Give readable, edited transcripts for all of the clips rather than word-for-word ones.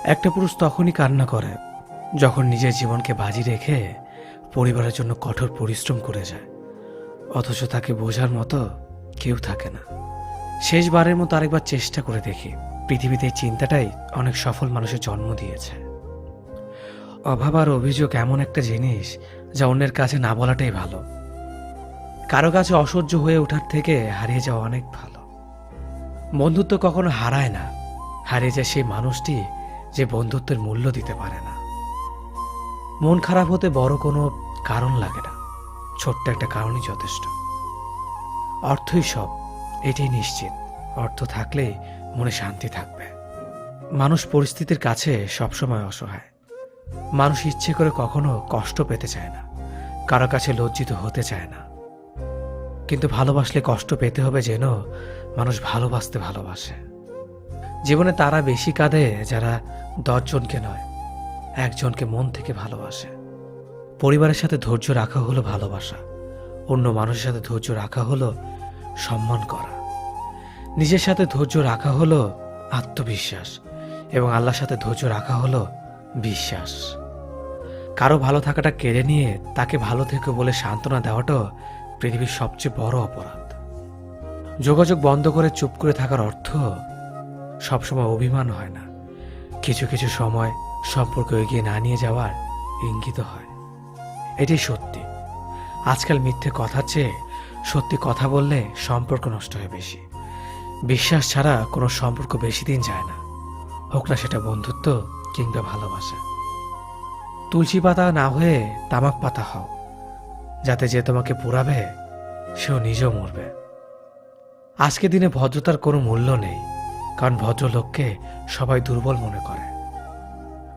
একটা পুরুষ তখনই কান্না করে যখন নিজের জীবনকে বাজি রেখে পরিবারের জন্য কঠোর পরিশ্রম করে যায়, অথচ তাকে বোঝার মতো কেউ থাকে না। শেষবারের মতো আরেকবার চেষ্টা করে দেখি। পৃথিবীতে এই চিন্তাটাই অনেক সফল মানুষের জন্ম দিয়েছে। অভাব আর অভিযোগ এমন একটা জিনিস যা অন্যের কাছে না বলাটাই ভালো। কারো কাছে অসহ্য হয়ে ওঠার থেকে হারিয়ে যাওয়া অনেক ভালো। বন্ধুত্ব কখনো হারায় না, হারিয়ে যায় সেই মানুষটি যে বন্ধুত্বের মূল্য দিতে পারে না। মন খারাপ হতে বড় কোনো কারণ লাগে না, ছোট্ট একটা কারণই যথেষ্ট। অর্থই সব, এটাই নিশ্চিত। অর্থ থাকলেই মনে শান্তি থাকবে। মানুষ পরিস্থিতির কাছে সবসময় অসহায়। মানুষ ইচ্ছে করে কখনো কষ্ট পেতে চায় না, কারো কাছে লজ্জিত হতে চায় না। কিন্তু ভালোবাসলে কষ্ট পেতে হবে যেন মানুষ ভালোবাসতে ভালোবাসে। জীবনে তারা বেশি কাঁদে যারা 10 জনকে নয়, একজনকে মন থেকে ভালোবাসে। পরিবারের সাথে ধৈর্য রাখা হলো ভালোবাসা, অন্য মানুষের সাথে ধৈর্য রাখা হলো সম্মান করা, নিজের সাথে ধৈর্য রাখা হলো আত্মবিশ্বাস, এবং আল্লাহর সাথে ধৈর্য রাখা হলো বিশ্বাস। কারো ভালো থাকাটা কেড়ে নিয়ে তাকে ভালো থেকো বলে সান্ত্বনা দেওয়াটা পৃথিবীর সবচেয়ে বড় অপরাধ। যোগাযোগ বন্ধ করে চুপ করে থাকার অর্থ সবসময় অভিমান হয় না, কিছু কিছু সময় সম্পর্ক এগিয়ে না নিয়ে যাওয়ার ইঙ্গিত হয়। এটাই সত্যি। আজকাল মিথ্যে কথার চেয়ে সত্যি কথা বললে সম্পর্ক নষ্ট হয় বেশি। বিশ্বাস ছাড়া কোনো সম্পর্ক বেশি দিন যায় না, হোক না সেটা বন্ধুত্ব কিংবা ভালোবাসা। তুলসী পাতা না হয়ে তামাক পাতা হও, যাতে যে তোমাকে পুরাবে সেও নিজেও মরবে। আজকে দিনে ভদ্রতার কোনো মূল্য নেই, কারণ ভদ্রলোককে সবাই দুর্বল মনে করে।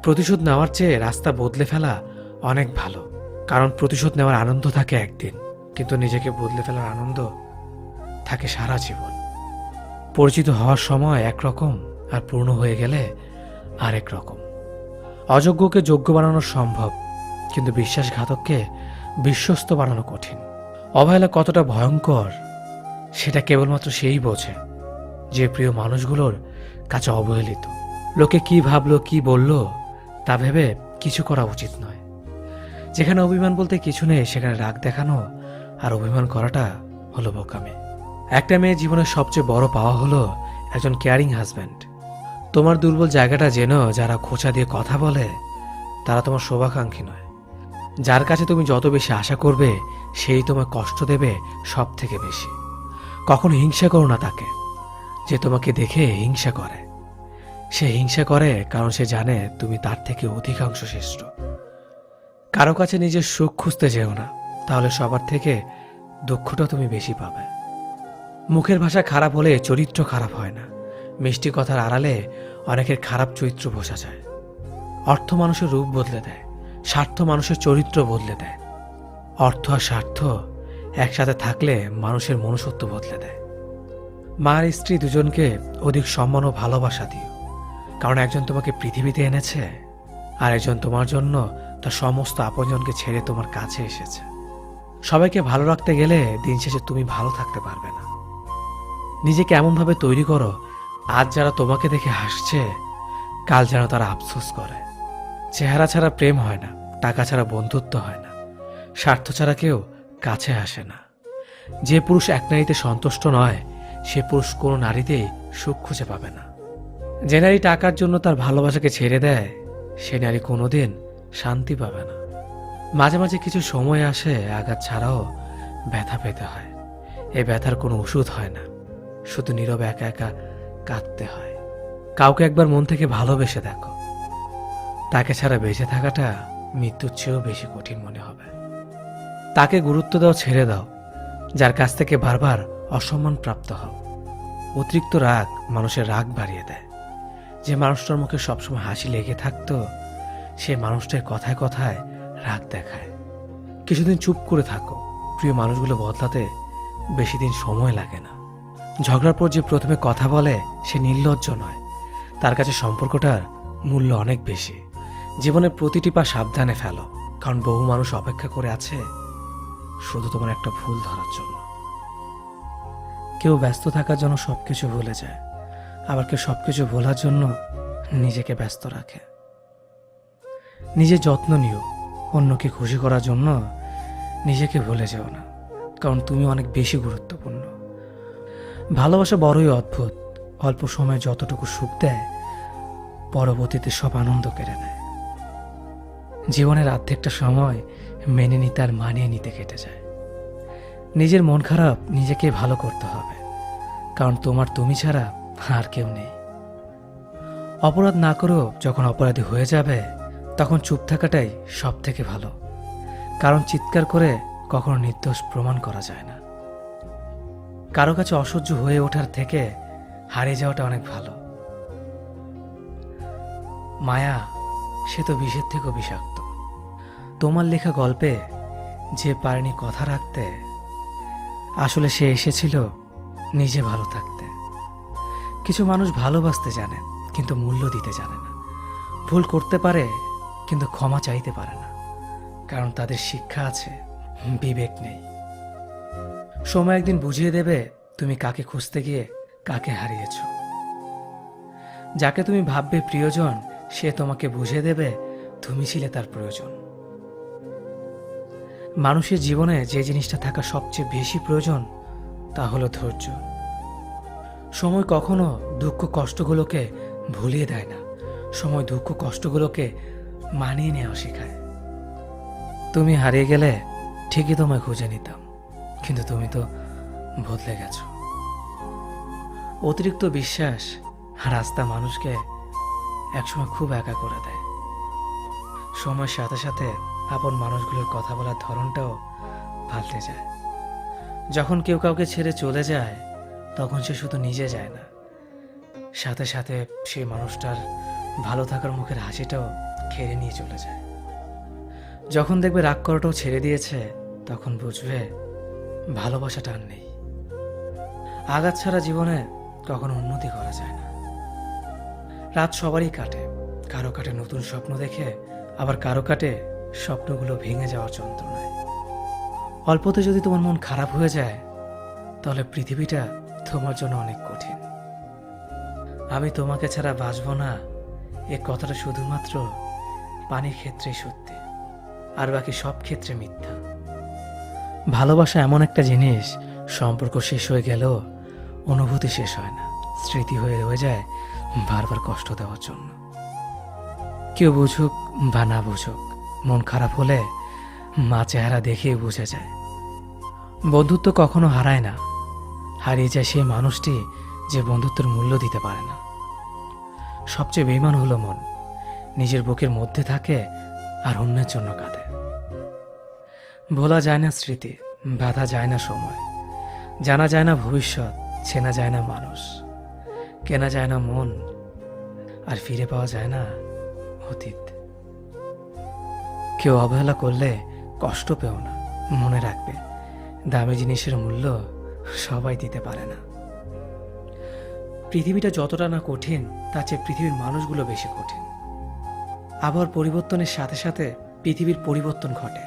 প্রতিশোধ নেওয়ার চেয়ে রাস্তা বদলে ফেলা অনেক ভালো, কারণ প্রতিশোধ নেওয়ার আনন্দ থাকে একদিন, কিন্তু নিজেকে বদলে ফেলার আনন্দ থাকে সারা জীবন। পরিচিত হওয়ার সময় একরকম, আর পূর্ণ হয়ে গেলে আরেক রকম। অযোগ্যকে যোগ্য বানানো সম্ভব, কিন্তু বিশ্বাসঘাতককে বিশ্বস্ত বানানো কঠিন। অবহেলা কতটা ভয়ঙ্কর সেটা কেবলমাত্র সেই বোঝে যে প্রিয় মানুষগুলোর কাছে অবহেলিত। লোকে কি ভাবলো কি বলল তা ভেবে কিছু করা উচিত নয়। যেখানে অভিমান বলতে কিছু নেই সেখানে রাগ দেখানো আর অভিমান করাটা হলো বোকামি। একটা মেয়ের জীবনের সবচেয়ে বড় পাওয়া হলো একজন কেয়ারিং হাজব্যান্ড। তোমার দুর্বল জায়গাটা যেন যারা খোঁচা দিয়ে কথা বলে তারা তোমার শুভাকাঙ্ক্ষী নয়। যার কাছে তুমি যত বেশি আশা করবে সেই তোমায় কষ্ট দেবে সব থেকে বেশি। কখনো হিংসা করো না তাকে যে তোমাকে দেখে হিংসা করে। সে হিংসা করে কারণ সে জানে তুমি তার থেকে অধিকাংশ শ্রেষ্ঠ। কারো কাছে নিজের সুখ খুঁজতে যেও না, তাহলে সবার থেকে দুঃখটা তুমি বেশি পাবে। মুখের ভাষা খারাপ হলে চরিত্র খারাপ হয় না। মিষ্টি কথার আড়ালে অনেকের খারাপ চরিত্র বোঝা যায়। অর্থ মানুষের রূপ বদলে দেয়, স্বার্থ মানুষের চরিত্র বদলে দেয়। অর্থ আর স্বার্থ একসাথে থাকলে মানুষের মনুষ্যত্ব বদলে দেয়। মা আর স্ত্রী দুজনকে অধিক সম্মান ও ভালোবাসা দিও, কারণ একজন তোমাকে পৃথিবীতে এনেছে আর একজন তোমার জন্য তার সমস্ত আপনজনকে ছেড়ে তোমার কাছে এসেছে। সবাইকে ভালো রাখতে গেলে দিন শেষে তুমি ভালো থাকতে পারবে না। নিজেকে এমনভাবে তৈরি করো আজ যারা তোমাকে দেখে হাসছে কাল যেন তারা আফসোস করে। চেহারা ছাড়া প্রেম হয় না, টাকা ছাড়া বন্ধুত্ব হয় না, স্বার্থ ছাড়া কেউ কাছে আসে না। যে পুরুষ এক নারীতে সন্তুষ্ট নয় সে পুরুষ কোনো নারীতেই সুখ খুঁজে পাবে না। যে নারী টাকার জন্য তার ভালোবাসাকে ছেড়ে দেয় সে নারী কোনোদিন শান্তি পাবে না। মাঝে মাঝে কিছু সময় আসে আঘাত ছাড়াও ব্যথা পেতে হয়। এই ব্যথার কোনো ওষুধ হয় না, শুধু নীরবে একা একা কাঁদতে হয়। কাউকে একবার মন থেকে ভালোবেসে দেখো, তাকে ছাড়া বেঁচে থাকাটা মৃত্যুর চেয়েও বেশি কঠিন মনে হবে। তাকে গুরুত্ব দাও, ছেড়ে দাও যার কাছ থেকে বারবার অসম্মান প্রাপ্ত হও। অতিরিক্ত রাগ মানুষের রাগ বাড়িয়ে দেয়। যে মানুষটার মুখে সবসময় হাসি লেগে থাকতো সে মানুষটার কথায় কথায় রাগ দেখায়। কিছুদিন চুপ করে থাকো, প্রিয় মানুষগুলো বদলাতে বেশি দিন সময় লাগে না। ঝগড়ার পর যে প্রথমে কথা বলে সে নির্লজ্জ নয়, তার কাছে সম্পর্কটার মূল্য অনেক বেশি। জীবনের প্রতিটি পা সাবধানে ফেলো, কারণ বহু মানুষ অপেক্ষা করে আছে শুধু তোমার একটা ভুল ধরার জন্য। কেউ ব্যস্ত থাকার জন্য সবকিছু ভুলে যায়, আবার কেউ সবকিছু ভোলার জন্য নিজেকে ব্যস্ত রাখে। নিজের যত্ন নিও, অন্যকে খুশি করার জন্য নিজেকে ভুলে যেও না, কারণ তুমি অনেক বেশি গুরুত্বপূর্ণ। ভালোবাসা বড়ই অদ্ভুত, অল্প সময়ে যতটুকু সুখ দেয় পরবর্তীতে সব আনন্দ কেড়ে নেয়। জীবনের অর্ধেকটা সময় মেনে নিতে আর মানিয়ে নিতে কেটে যায়। নিজের মন খারাপ নিজেকে ভালো করতে হবে, কারণ তোমার তুমি ছাড়া আর কেউ নেই। অপরাধ না করেও যখন অপরাধী হয়ে যাবে তখন চুপ থাকাটাই সব থেকে ভালো, কারণ চিৎকার করে কখনো নির্দোষ প্রমাণ করা যায় না। কারো কাছে অসহ্য হয়ে ওঠার থেকে হারিয়ে যাওয়াটা অনেক ভালো। মায়া সে তো বিষের থেকেও বিষাক্ত। তোমার লেখা গল্পে যে পারেনি কথা রাখতে, আসলে সে এসেছিল নিজে ভালো থাকতে। কিছু মানুষ ভালোবাসতে জানে কিন্তু মূল্য দিতে জানে না। ভুল করতে পারে কিন্তু ক্ষমা চাইতে পারে না, কারণ তাদের শিক্ষা আছে, বিবেক নেই। সময় একদিন বুঝিয়ে দেবে তুমি কাকে খুঁজতে গিয়ে কাকে হারিয়েছ। যাকে তুমি ভাববে প্রিয়জন সে তোমাকে বুঝিয়ে দেবে তুমি ছিলে তার প্রয়োজন। মানুষের জীবনে যে জিনিসটা থাকা সবচেয়ে বেশি প্রয়োজন তা হলো ধৈর্য। সময় কখনো দুঃখ কষ্টগুলোকে ভুলিয়ে দেয় না, সময় দুঃখ কষ্টগুলোকে মানিয়ে নেওয়া শেখায়। তুমি হারিয়ে গেলে ঠিকই তোমায় খুঁজে নিতাম, কিন্তু তুমি তো বদলে গেছো। অতিরিক্ত বিশ্বাস আর আস্থা মানুষকে একসময় খুব একা করে দেয়। সময়ের সাথে সাথে আপন মানুষগুলোর কথা বলার ধরনটাও পাল্টে যায়। যখন কেউ কাউকে ছেড়ে চলে যায় তখন সে শুধু নিজে যায় না, সাথে সাথে সেই মানুষটার ভালো থাকার মুখের হাসিটাও কেড়ে নিয়ে চলে যায়। যখন দেখবে রাগ করাটাও ছেড়ে দিয়েছে তখন বুঝবে ভালোবাসাটা আর নেই। আঘাত ছাড়া জীবনে কখনো উন্নতি করা যায় না। রাত সবারই কাটে, কারো কাটে নতুন স্বপ্ন দেখে, আবার কারো কাটে স্বপ্নগুলো ভেঙে যাওয়ার যন্ত্রণায়। অল্পতে যদি তোমার মন খারাপ হয়ে যায় তাহলে পৃথিবীটা তোমার জন্য অনেক কঠিন। আমি তোমাকে ছাড়া বাঁচব না, এ কথাটা শুধুমাত্র পানির ক্ষেত্রেই সত্যি, আর বাকি সব ক্ষেত্রে মিথ্যা। ভালোবাসা এমন একটা জিনিস, সম্পর্ক শেষ হয়ে গেলেও অনুভূতি শেষ হয় না, স্মৃতি হয়ে রয়ে যায় বারবার কষ্ট দেওয়ার জন্য। কেউ বুঝুক বা না বুঝুক, মন খারাপ হলে মা চেহারা দেখেই বুঝে যায়। বন্ধুত্ব কখনো হারায় না, হারিয়ে যায় সেই মানুষটি যে বন্ধুত্বের মূল্য দিতে পারে না। সবচেয়ে বেঈমান হলো মন, নিজের বুকের মধ্যে থাকে আর অন্যের জন্য কাঁদে। ভোলা যায় না স্মৃতি, বাধা যায় না সময়, জানা যায় না ভবিষ্যৎ, চেনা যায় না মানুষ, কেনা যায় না মন, আর ফিরে পাওয়া যায় না অতীত। কেউ অবহেলা করলে কষ্ট পেও না, মনে রাখবে দামি জিনিসের মূল্য সবাই দিতে পারে না। পৃথিবীটা যতটা না কঠিন তার চেয়ে পৃথিবীর মানুষগুলো বেশি কঠিন। আবহাওয়ার পরিবর্তনের সাথে সাথে পৃথিবীর পরিবর্তন ঘটে,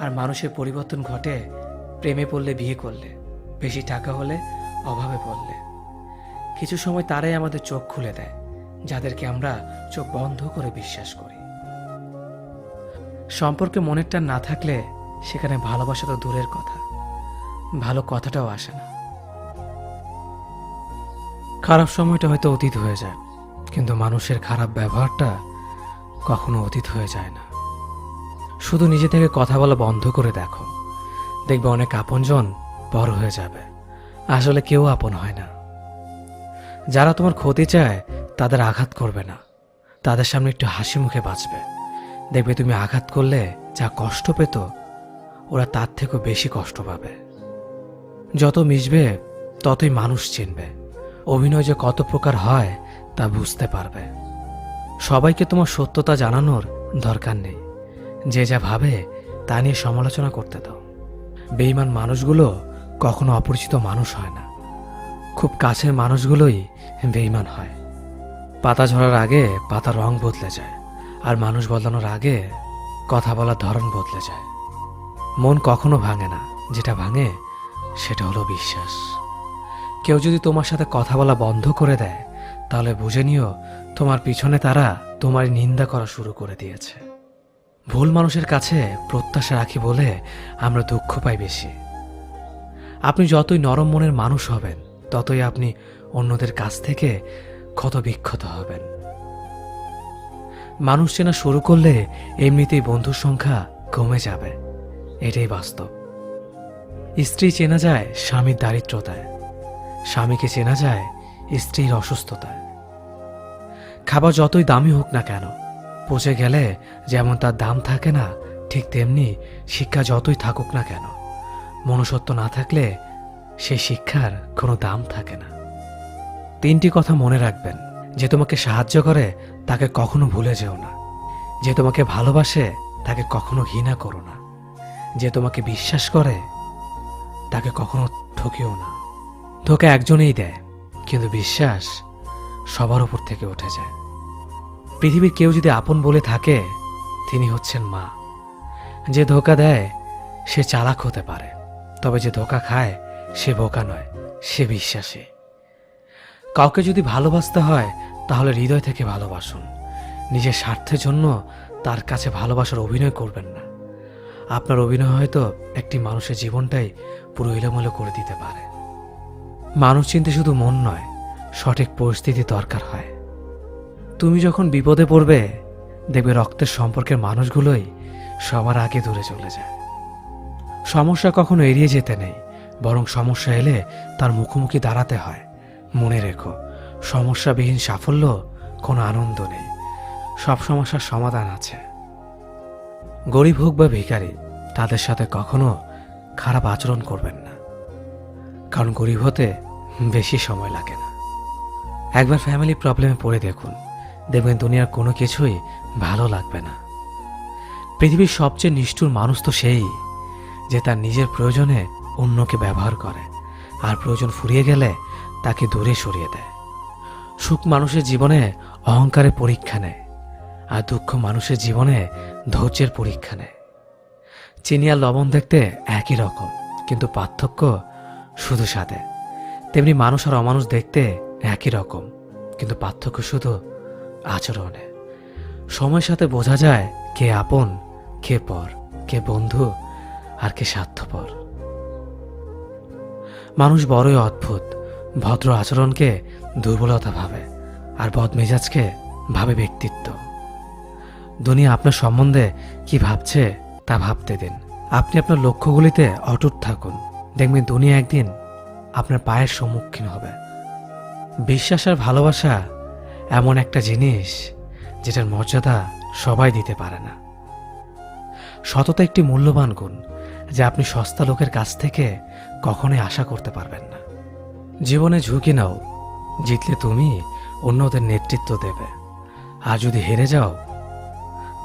আর মানুষের পরিবর্তন ঘটে প্রেমে পড়লে, বিয়ে করলে, বেশি টাকা হলে, অভাবে পড়লে। কিছু সময় তারাই আমাদের চোখ খুলে দেয় যাদেরকে আমরা চোখ বন্ধ করে বিশ্বাস করি। সম্পর্কে মনের টান না থাকলে সেখানে ভালোবাসা তো দূরের কথা, ভালো কথাটাও আসে না। খারাপ সময়টা হয়তো অতীত হয়ে যায়, কিন্তু মানুষের খারাপ ব্যবহারটা কখনো অতীত হয়ে যায় না। শুধু নিজে থেকে কথা বলা বন্ধ করে দেখো, দেখবে অনেক আপনজন বড় হয়ে যাবে। আসলে কেউ আপন হয় না। যারা তোমার ক্ষতি চায় তাদের আঘাত করবে না, তাদের সামনে একটু হাসি মুখে বাঁচবে। দেখবে তুমি আঘাত করলে যা কষ্ট পেত ওরা তার থেকেও বেশি কষ্ট পাবে। যত মিশবে ততই মানুষ চিনবে, অভিনয় যে কত প্রকার হয় তা বুঝতে পারবে। সবাইকে তোমার সত্যতা জানানোর দরকার নেই, যে যা ভাবে তা নিয়ে সমালোচনা করতে দাও। বেঈমান মানুষগুলো কখনো অপরিচিত মানুষ হয় না, খুব কাছের মানুষগুলোই বেঈমান হয়। পাতা ঝরার আগে পাতার রং বদলে যায়, আর মানুষ বদলানোর আগে কথা বলার ধরন বদলে যায়। মন কখনো ভাঙে না, যেটা ভাঙে সেটা হলো বিশ্বাস। কেউ যদি তোমার সাথে কথা বলা বন্ধ করে দেয় তাহলে বুঝে নিও তোমার পিছনে তারা তোমার নিন্দা করা শুরু করে দিয়েছে। ভুল মানুষের কাছে প্রত্যাশা রাখি বলে আমরা দুঃখ পাই বেশি। আপনি যতই নরম মনের মানুষ হবেন, ততই আপনি অন্যদের কাছ থেকে ক্ষত বিক্ষত হবেন। মানুষ চেনা শুরু করলে এমনিতেই বন্ধুর সংখ্যা কমে যাবে, এটাই বাস্তব। স্ত্রী চেনা যায় স্বামীর দারিদ্রতায়, স্বামীকে চেনা যায় স্ত্রীর অসুস্থতায়। খাবার যতই দামি হোক না কেন, পচে গেলে যেমন তার দাম থাকে না, ঠিক তেমনি শিক্ষা যতই থাকুক না কেন, মনুষ্যত্ব না থাকলে সেই শিক্ষার কোনো দাম থাকে না। 3টি কথা মনে রাখবেন। যে তোমাকে সাহায্য করে তাকে কখনো ভুলে যেও না। যে তোমাকে ভালোবাসে তাকে কখনো ঘৃণা করো না। যে তোমাকে বিশ্বাস করে তাকে কখনো ঠকিও না। ধোঁকা একজনেই দেয়, কিন্তু বিশ্বাস সবার উপর থেকে উঠে যায়। পৃথিবীর কেউ যদি আপন বলে থাকে, তিনি হচ্ছেন মা। যে ধোঁকা দেয় সে চালাক হতে পারে, তবে যে ধোঁকা খায় সে বোকা নয়, সে বিশ্বাসী। কাউকে যদি ভালোবাসতে হয় তাহলে হৃদয় থেকে ভালোবাসুন। নিজের স্বার্থের জন্য তার কাছে ভালোবাসার অভিনয় করবেন না। আপনার অভিনয় হয়তো একটি মানুষের জীবনটাই পুরো এলোমেলো করে দিতে পারে। মানুষ চিনতে শুধু মন নয়, সঠিক পরিস্থিতি দরকার হয়। তুমি যখন বিপদে পড়বে, দেখবে রক্তের সম্পর্কের মানুষগুলোই সবার আগে দূরে চলে যায়। সমস্যা কখনো এড়িয়ে যেতে নেই, বরং সমস্যা এলে তার মুখোমুখি দাঁড়াতে হয়। মনে রেখো, সমস্যাবিহীন সাফল্য কোনো আনন্দ নেই। সব সমস্যার সমাধান আছে। গরিব হোক বা ভিখারি, তাদের সাথে কখনো খারাপ আচরণ করবেন না, কারণ গরিব হতে বেশি সময় লাগে না। একবার ফ্যামিলি প্রবলেমে পড়ে দেখুন, দেখবেন দুনিয়ার কোনো কিছুই ভালো লাগবে না। পৃথিবীর সবচেয়ে নিষ্ঠুর মানুষ তো সেই, যে তার নিজের প্রয়োজনে অন্যকে ব্যবহার করে, আর প্রয়োজন ফুরিয়ে গেলে তাকে দূরে সরিয়ে দেয়। সুখ মানুষের জীবনে অহংকারের পরীক্ষা নেয়, আর দুঃখ মানুষের জীবনে ধৈর্যের পরীক্ষা নেয়। চিনি আর লবণ দেখতে একই রকম, কিন্তু পার্থক্য শুধু স্বাদে। তেমনি মানুষ আর অমানুষ দেখতে একই রকম, কিন্তু পার্থক্য শুধু আচরণে। সময়ের সাথে বোঝা যায় কে আপন, কে পর, কে বন্ধু আর কে স্বার্থপর। মানুষ বড়ই অদ্ভুত। ভদ্র আচরণকে দুর্বলতা ভাবে, আর বদমেজাজকে ভাবে ব্যক্তিত্ব। দুনিয়া আপনার সম্বন্ধে কি ভাবছে তা ভাবতে দিন। আপনি আপনার লক্ষ্যগুলিতে অটুট থাকুন, দেখবেন দুনিয়া একদিন আপনার পায়ের সম্মুখীন হবে। বিশ্বাস আর ভালোবাসা এমন একটা জিনিস যেটার মর্যাদা সবাই দিতে পারে না। সততা একটি মূল্যবান গুণ, যা আপনি সস্তা লোকের কাছ থেকে কখনোই আশা করতে পারবেন না। জীবনে ঝুঁকি নাও, জিতলে তুমি অন্যদের নেতৃত্ব দেবে, আর যদি হেরে যাও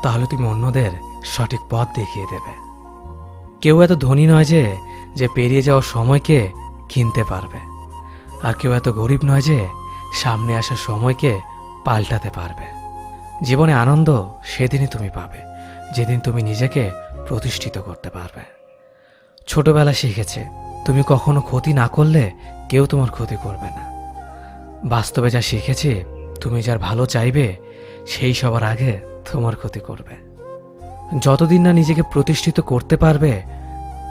তাহলে তুমি অন্যদের সঠিক পথ দেখিয়ে দেবে। কেউ এত ধনী নয় যে পেরিয়ে যাওয়ার সময়কে কিনতে পারবে, আর কেউ এত গরিব নয় যে সামনে আসার সময়কে পাল্টাতে পারবে। জীবনে আনন্দ সেদিনই তুমি পাবে, যেদিন তুমি নিজেকে প্রতিষ্ঠিত করতে পারবে। ছোটবেলা শিখেছে, তুমি কখনো ক্ষতি না করলে কেউ তোমার ক্ষতি করবে না। বাস্তবে যা শিখেছি, তুমি যার ভালো চাইবে সেই সবার আগে তোমার ক্ষতি করবে। যতদিন না নিজেকে প্রতিষ্ঠিত করতে পারবে,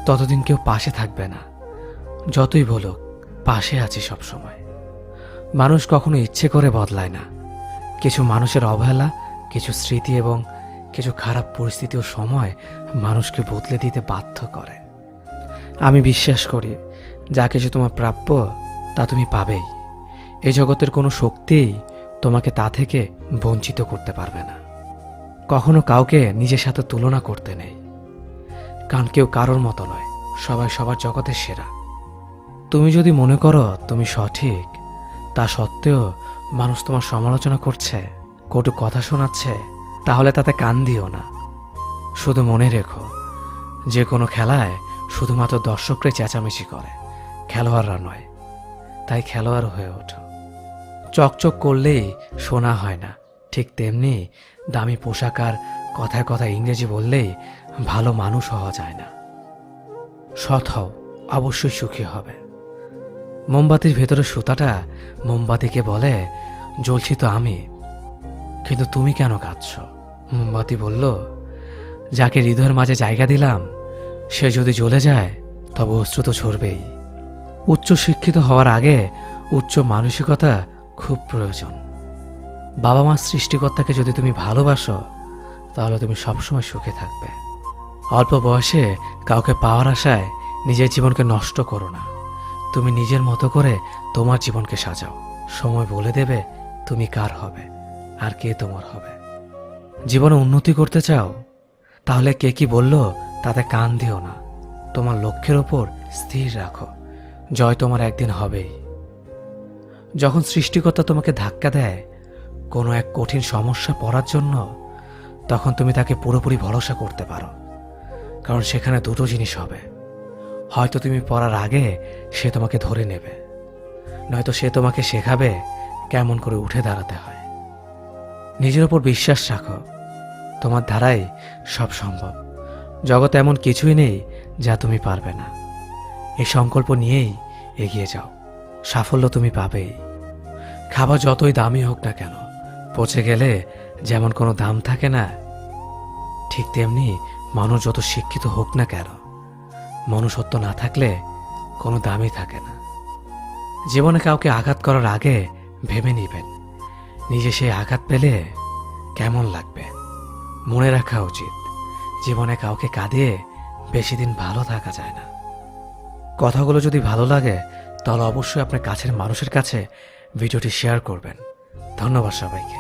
ততদিন কেউ পাশে থাকবে না। যতই বলুক, পাশে আছি সব সময়। মানুষ কখনো ইচ্ছে করে বদলায় না। কিছু মানুষের অবহেলা, কিছু স্মৃতি এবং কিছু খারাপ পরিস্থিতি ও সময় মানুষকে বদলে দিতে বাধ্য করে। আমি বিশ্বাস করি, যা কিছু তোমার প্রাপ্য তা তুমি পাবেই। এই জগতের কোনো শক্তিই তোমাকে তা থেকে বঞ্চিত করতে পারবে না। কখনো কাউকে নিজের সাথে তুলনা করতে নেই, কারণ কেউ কারোর মতো নয়, সবাই সবার জগতের সেরা। তুমি যদি মনে করো তুমি সঠিক, তা সত্ত্বেও মানুষ তোমার সমালোচনা করছে, কটু কথা শোনাচ্ছে, তাহলে তাতে কান দিও না। শুধু মনে রেখো, যে কোনো খেলায় শুধুমাত্র দর্শকরাই চেঁচামেচি করে, খেলোয়াড়রা নয়। তাই খেলোয়াড় হয়ে ওঠো। চকচক করলেই শোনা হয় না, ঠিক তেমনি দামি পোশাক আর কথায় কথায় ইংরেজি বললেই ভালো মানুষ হওয়া যায় না। সৎ হও, অবশ্যই সুখী হবে। মোমবাতির ভেতরে সুতাটা মোমবাতিকে বলে, জ্বলছি তো আমি, কিন্তু তুমি কেন কাঁদছ? মোমবাতি বলল, যাকে হৃদয়ের মাঝে জায়গা দিলাম সে যদি জ্বলে যায় তবে অশ্রু তো ঝরবেই। উচ্চ শিক্ষিত হওয়ার আগে উচ্চ মানসিকতা খুব প্রয়োজন। বাবা মার সৃষ্টিকর্তাকে যদি তুমি ভালোবাসো তাহলে তুমি সবসময় সুখে থাকবে। অল্প বয়সে কাউকে পাওয়ার আশায় নিজের জীবনকে নষ্ট করো না। তুমি নিজের মতো করে তোমার জীবনকে সাজাও। সময় বলে দেবে তুমি কার হবে আর কে তোমার হবে। জীবনে উন্নতি করতে চাও? তাহলে কে কি বলল তাতে কান দিও না। তোমার লক্ষ্যের ওপর স্থির রাখো, জয় তোমার একদিন হবেই। যখন সৃষ্টিকর্তা তোমাকে ধাক্কা দেয় কোনো এক কঠিন সমস্যা পড়ার জন্য, তখন তুমি তাকে পুরোপুরি ভরসা করতে পারো। কারণ সেখানে দুটো জিনিস হবে, হয়তো তুমি পড়ার আগে সে তোমাকে ধরে নেবে, নয়তো সে তোমাকে শেখাবে কেমন করে উঠে দাঁড়াতে হয়। নিজের ওপর বিশ্বাস রাখো, তোমার দ্বারাই সব সম্ভব। জগতে এমন কিছুই নেই যা তুমি পারবে না। এই সংকল্প নিয়েই এগিয়ে যাও, সাফল্য তুমি পাবেই। খাবার যতই দামি হোক না কেন, পচে গেলে যেমন কোনো দাম থাকে না, ঠিক তেমনি মানুষ যত শিক্ষিত হোক না কেন, মনুষ্যত্ব না থাকলে কোনো দামই থাকে না। জীবনে কাউকে আঘাত করার আগে ভেবে নিবেন নিজে সেই আঘাত পেলে কেমন লাগবে। মনে রাখা উচিত, জীবনে কাউকে কাঁদিয়ে বেশি দিন ভালো থাকা যায় না। কথাগুলো যদি ভালো লাগে তাহলে অবশ্যই আপনার কাছের মানুষের কাছে ভিডিওটি শেয়ার করবেন। ধন্যবাদ সবাইকে।